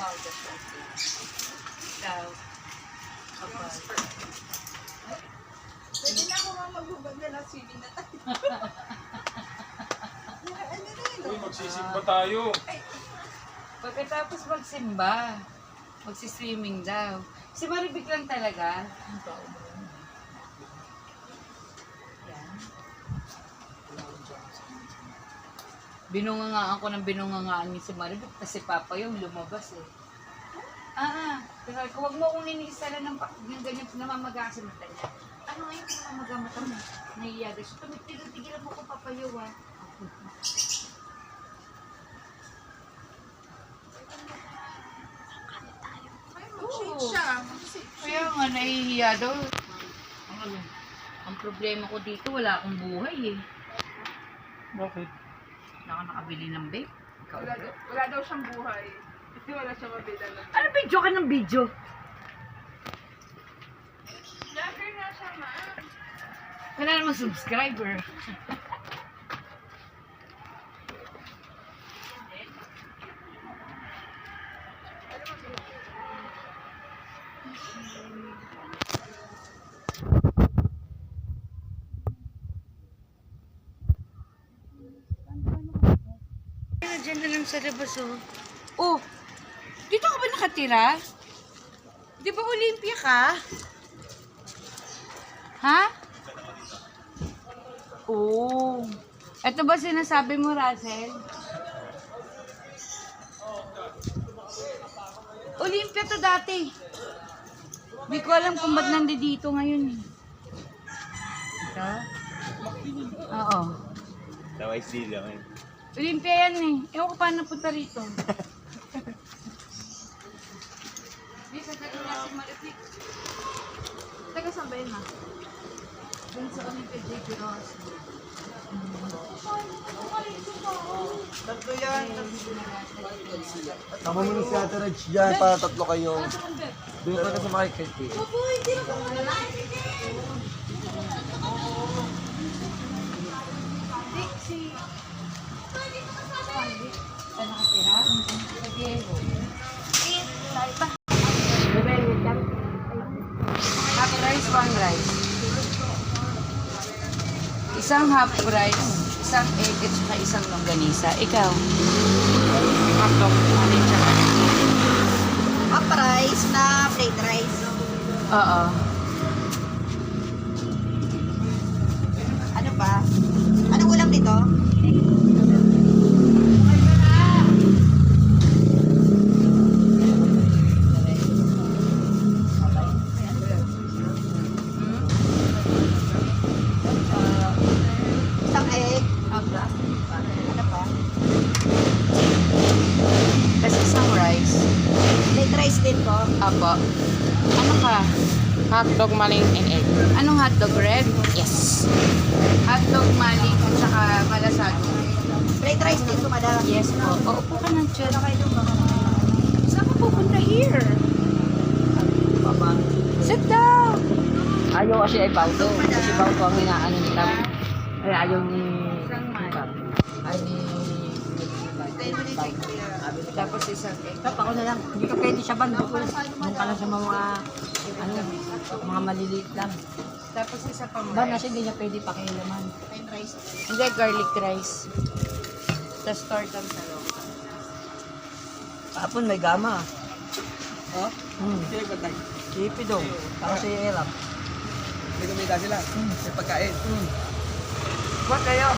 powder siya. Ikaw. Kapal. Pwede na ako maghubad na lang swimming na tayo. Ano rin? Uy, magsisimba tayo. Pagkatapos magsimba, magsiswimming daw. Si Maribig lang talaga. Yan. Binungangaan ko ng binungangaan ni si Maribig kasi Papa yung lumabas eh. Pero huwag mo akong iniisala ng ganyan namamaga kasi mata niya. Ano ngayon kung namamaga mata mo? Naiiyaga siya. Tumigil-tigilan mo ko papayaw ah. Ay, mag-shake siya. Kaya nga, nahihiya daw. Ang problema ko dito, wala akong buhay eh. Bakit? Wala ka nakabili ng vape. Ikaw ba? Wala daw siyang buhay. Kasi wala siyang mabila na. Ano video ka ng video? Vlogger nga siya, ma. Wala namang subscriber. Diyan na lang sa labas oh. Oh, dito ka ba nakatira? Di ba Olympia ka? Ha? Oh. Ito ba sinasabi mo, Russell? Olympia to dati. Hindi ko alam kung ba't nandito ngayon eh. Ito? Oo. Taway sila ngayon. Olympia yan eh. Ewan ko paano punta rito. Bisa ka na si Maripik. Taga saan ba yun, ma? Doon sa Olympia J. Gross. Tatlo yan. Tama mo ni si Ate Reg dyan para tatlo kayo. Doon ka na sa makikiti. Saan nakatira? Sa Diego. Half rice, one rice. Isang half rice, isang egg, at saka isang longganisa. Ikaw? Hotdog. Ano yung tsaka? Half rice na fried rice. Oo. Ano ba? Anong ulam dito? Isang egg. Ano pa? Tapos isang rice. Fried rice din po. Apo. Ano ka? Hotdog, maling, and egg. Anong hotdog, red? Yes. Hotdog, maling, at saka malasado. Fried rice din po, madam. Yes po. O, upo ka ng tiyan. Saan ka pupunta here? Sit down! Ayaw kasi ay Bauto. Kasi Bauto ang hinaano ni Tab. Ay, ayaw ni... Ay, ni... Tapos isang egg. Tap, ako na lang. Hindi ka pwede siya bando ko. Doon ka lang sa mga... Ano, mga maliliit lang. Tapos isa pang Ba, rice. nasi hindi niya pwede pakialaman. Fried rice. Hindi, garlic rice. Tapos tortang talong. Kapon, may gama. Ha? Sino ba tayo? Sipi daw. Para sa Erap. May kumita sila. May pagkain. What kayo?